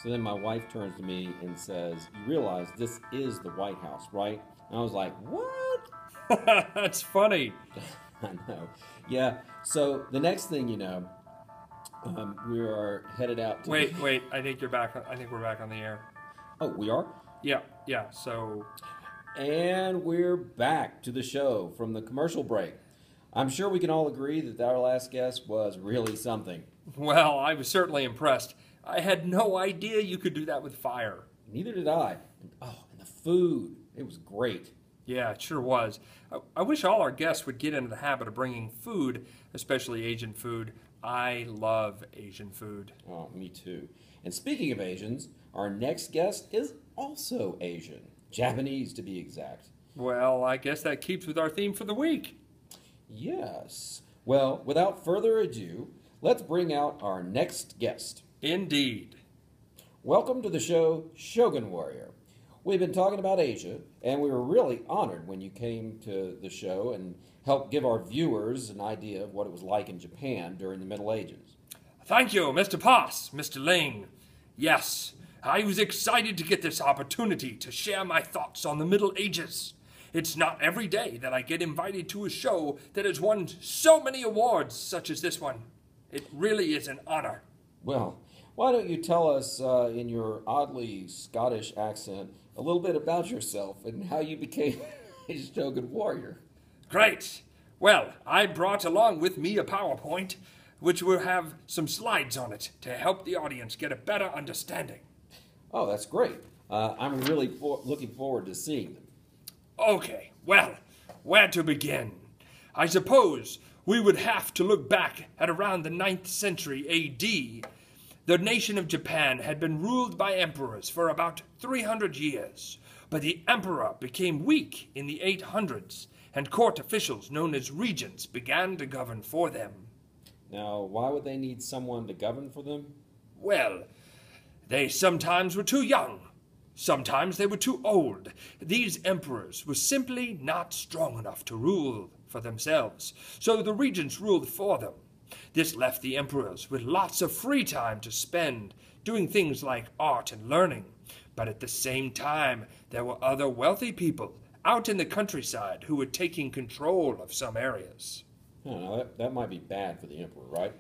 So then my wife turns to me and says, "You realize this is the White House, right?" And I was like, "What?" That's funny. I know. Yeah. So the next thing you know, we are headed out to. Wait. I think you're back. I think we're back on the air. Oh, we are? Yeah. So, And we're back to the show from the commercial break. I'm sure we can all agree that our last guest was really something. well, I was certainly impressed. I had no idea you could do that with fire. Neither did I. And the food. It was great. Yeah, it sure was. I wish all our guests would get into the habit of bringing food, especially Asian food. I love Asian food. Oh, me too. And speaking of Asians, our next guest is also Asian. Japanese, to be exact. Well, I guess that keeps with our theme for the week. Yes. Well, without further ado, let's bring out our next guest. Indeed. Welcome to the show, Shogun Warrior. We've been talking about Asia, and we were really honored when you came to the show and helped give our viewers an idea of what it was like in Japan during the Middle Ages. Thank you, Mr. Poss, Mr. Ling. Yes, I was excited to get this opportunity to share my thoughts on the Middle Ages. It's not every day that I get invited to a show that has won so many awards such as this one. It really is an honor. Well, why don't you tell us in your oddly Scottish accent a little bit about yourself and how you became a Shogun Warrior? Great. Well, I brought along with me a PowerPoint, which will have some slides on it to help the audience get a better understanding. Oh, that's great. I'm really looking forward to seeing them. Okay, well, where to begin? I suppose we would have to look back at around the 9th century A.D. The nation of Japan had been ruled by emperors for about 300 years, but the emperor became weak in the 800s, and court officials known as regents began to govern for them. Now, why would they need someone to govern for them? Well, they sometimes were too young. Sometimes they were too old. These emperors were simply not strong enough to rule for themselves, so the regents ruled for them. This left the emperors with lots of free time to spend doing things like art and learning. But at the same time, there were other wealthy people out in the countryside who were taking control of some areas. Now, that might be bad for the emperor, right?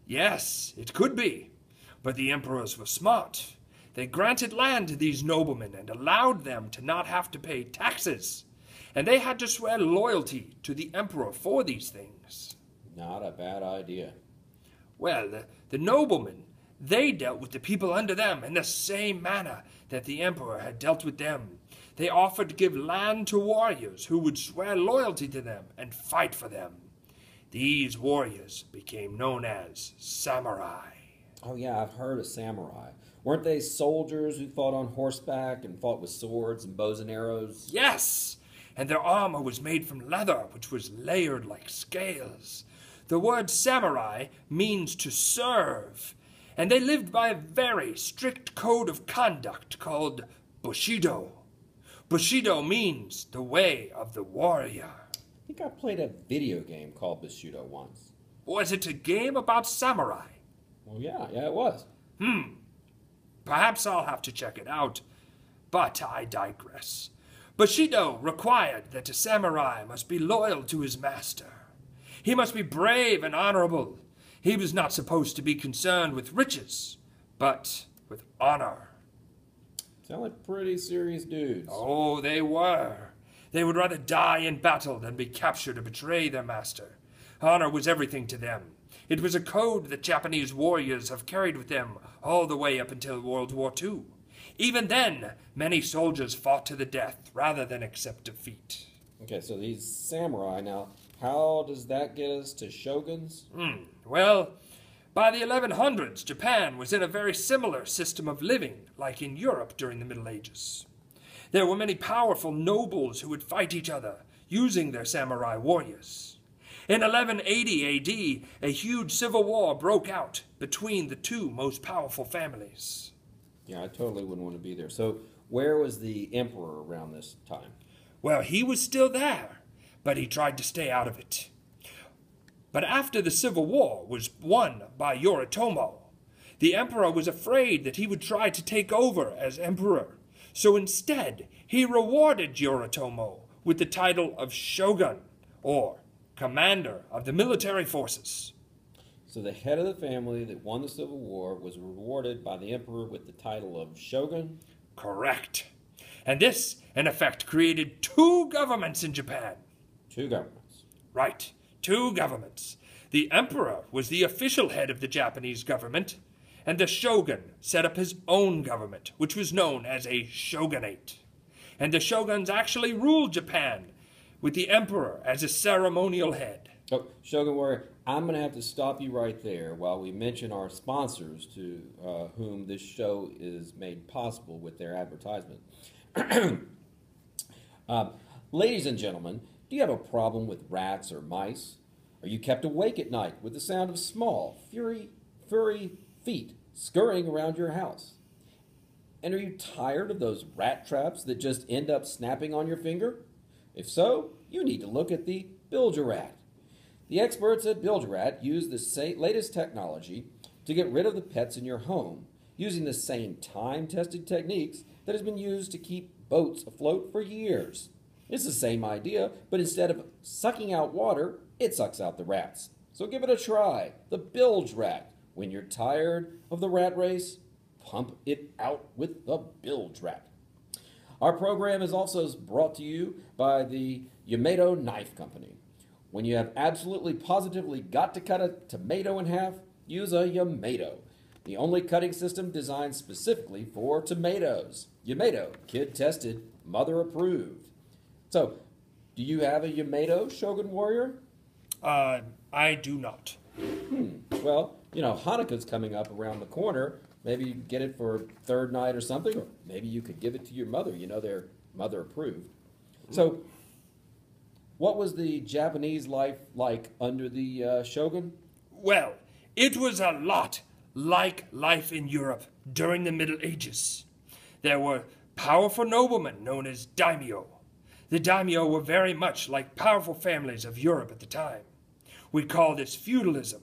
Yes, it could be. But the emperors were smart. They granted land to these noblemen and allowed them to not have to pay taxes. And they had to swear loyalty to the emperor for these things. Not a bad idea. Well, the noblemen, they dealt with the people under them in the same manner that the emperor had dealt with them. They offered to give land to warriors who would swear loyalty to them and fight for them. These warriors became known as samurai. Oh, yeah, I've heard of samurai. Weren't they soldiers who fought on horseback and fought with swords and bows and arrows? Yes, and their armor was made from leather, which was layered like scales. The word samurai means to serve, and they lived by a very strict code of conduct called Bushido. Bushido means the way of the warrior. I think I played a video game called Bushido once. Was it a game about samurai? Well, yeah, it was. Perhaps I'll have to check it out. But I digress. Bushido required that a samurai must be loyal to his master. He must be brave and honorable. He was not supposed to be concerned with riches, but with honor. Sound like pretty serious dudes. Oh, they were. They would rather die in battle than be captured or betray their master. Honor was everything to them. It was a code that Japanese warriors have carried with them all the way up until World War II. Even then, many soldiers fought to the death rather than accept defeat. Okay, so these samurai, now, how does that get us to shoguns? Well, by the 1100s, Japan was in a very similar system of living like in Europe during the Middle Ages. There were many powerful nobles who would fight each other, using their samurai warriors. In 1180 AD, a huge civil war broke out between the two most powerful families. Yeah, I totally wouldn't want to be there. So where was the emperor around this time? Well, he was still there, but he tried to stay out of it. But after the civil war was won by Yoritomo, The emperor was afraid that he would try to take over as emperor, so instead he rewarded Yoritomo with the title of shogun, or commander of the military forces. So the head of the family that won the Civil War was rewarded by the emperor with the title of shogun? Correct. And this, in effect, created two governments in Japan. Two governments. Right, two governments. The emperor was the official head of the Japanese government, and the shogun set up his own government, which was known as a shogunate. And the shoguns actually ruled Japan, with the emperor as a ceremonial head. Oh, Shogun Warrior, I'm going to have to stop you right there while we mention our sponsors to whom this show is made possible with their advertisement. Ladies and gentlemen, do you have a problem with rats or mice? Are you kept awake at night with the sound of small, furry feet scurrying around your house? And are you tired of those rat traps that just end up snapping on your finger? If so, you need to look at the Build-A-Rat. The experts at Build-A-Rat use the latest technology to get rid of the pets in your home, using the same time-tested techniques that has been used to keep boats afloat for years. It's the same idea, but instead of sucking out water, it sucks out the rats. So give it a try, the Build-A-Rat. When you're tired of the rat race, pump it out with the Build-A-Rat. Our program is also brought to you by the Yamato Knife Company. When you have absolutely positively got to cut a tomato in half, use a Yamato, the only cutting system designed specifically for tomatoes. Yamato, kid tested, mother approved. So, do you have a Yamato, Shogun Warrior? I do not. Well, Hanukkah's coming up around the corner. Maybe you get it for third night or something, or maybe you could give it to your mother. They're mother approved. So, what was the Japanese life like under the shogun? Well, it was a lot like life in Europe during the Middle Ages. There were powerful noblemen known as daimyo. The daimyo were very much like powerful families of Europe at the time. We call this feudalism.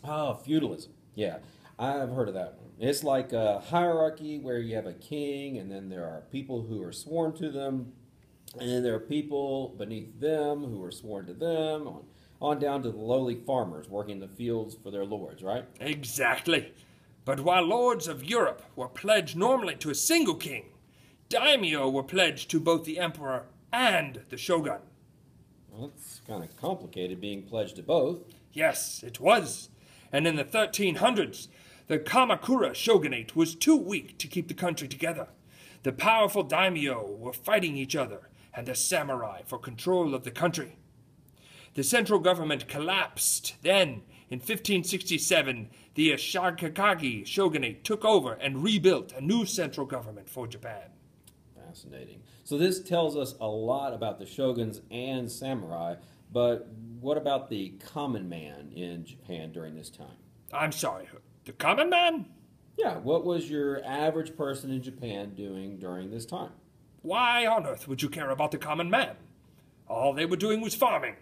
Oh, feudalism. Yeah, I've heard of that one. It's like a hierarchy where you have a king, and then there are people who are sworn to them, and then there are people beneath them who are sworn to them, on down to the lowly farmers working the fields for their lords, right? Exactly. But while lords of Europe were pledged normally to a single king, daimyo were pledged to both the emperor and the shogun. Well, it's kind of complicated being pledged to both. Yes, it was. And in the 1300s, the Kamakura shogunate was too weak to keep the country together. The powerful daimyo were fighting each other, and the samurai for control of the country. The central government collapsed. Then, in 1567, the Ashikaga shogunate took over and rebuilt a new central government for Japan. Fascinating. So this tells us a lot about the shoguns and samurai, but what about the common man in Japan during this time? I'm sorry, the common man? Yeah, what was your average person in Japan doing during this time? Why on earth would you care about the common man? All they were doing was farming.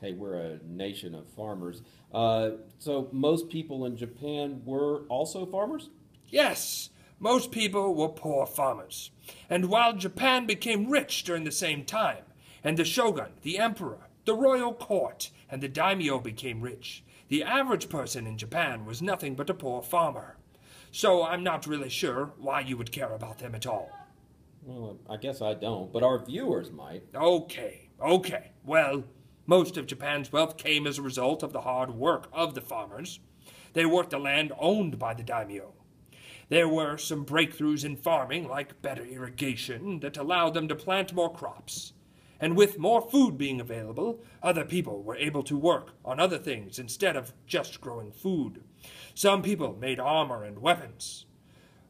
Hey, we're a nation of farmers. So most people in Japan were also farmers? Yes, most people were poor farmers. And while Japan became rich during the same time, and the shogun, the emperor, the royal court, and the daimyo became rich, the average person in Japan was nothing but a poor farmer. So I'm not really sure why you would care about them at all. Well, I guess I don't, but our viewers might. Okay. Well, most of Japan's wealth came as a result of the hard work of the farmers. They worked the land owned by the daimyo. There were some breakthroughs in farming, like better irrigation, that allowed them to plant more crops. And with more food being available, other people were able to work on other things instead of just growing food. Some people made armor and weapons.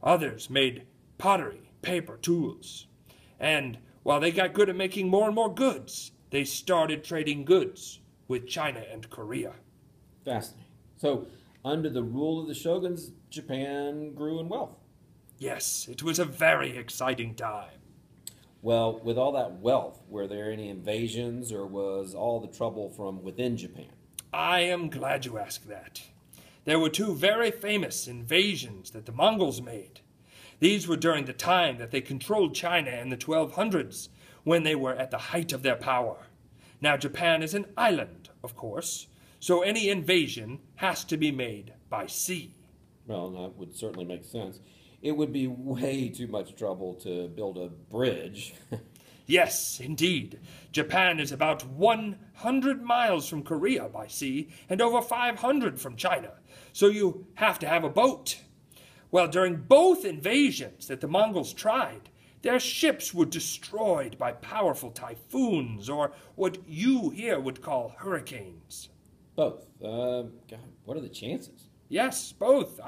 Others made pottery, paper, tools. And while they got good at making more and more goods, they started trading goods with China and Korea. Fascinating. So, under the rule of the shoguns, Japan grew in wealth. Yes, it was a very exciting time. Well, with all that wealth, were there any invasions, or was all the trouble from within Japan? I am glad you asked that. There were two very famous invasions that the Mongols made. These were during the time that they controlled China in the 1200s, when they were at the height of their power. Now, Japan is an island, of course, so any invasion has to be made by sea. Well, that would certainly make sense. It would be way too much trouble to build a bridge. Yes, indeed. Japan is about 100 miles from Korea by sea and over 500 from China, so you have to have a boat. Well, during both invasions that the Mongols tried, their ships were destroyed by powerful typhoons, or what you here would call hurricanes. Both. God, what are the chances? Yes, both.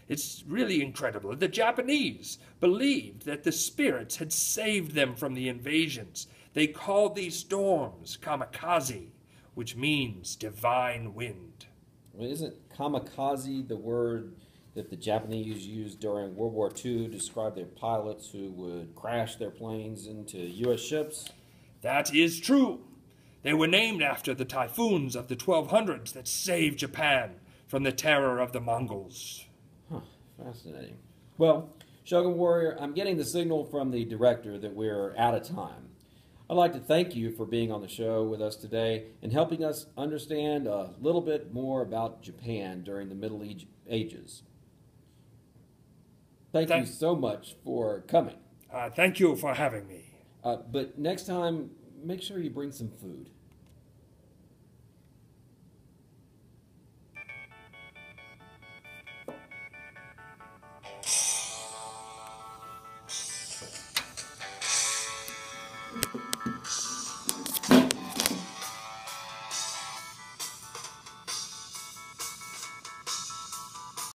It's really incredible. The Japanese believed that the spirits had saved them from the invasions. They called these storms kamikaze, which means divine wind. Well, isn't kamikaze the word that the Japanese used during World War II to describe their pilots who would crash their planes into U.S. ships? That is true. They were named after the typhoons of the 1200s that saved Japan from the terror of the Mongols. Huh, fascinating. Well, Shogun Warrior, I'm getting the signal from the director that we're out of time. I'd like to thank you for being on the show with us today and helping us understand a little bit more about Japan during the Middle Ages. Thank you so much for coming. Thank you for having me. But next time, make sure you bring some food.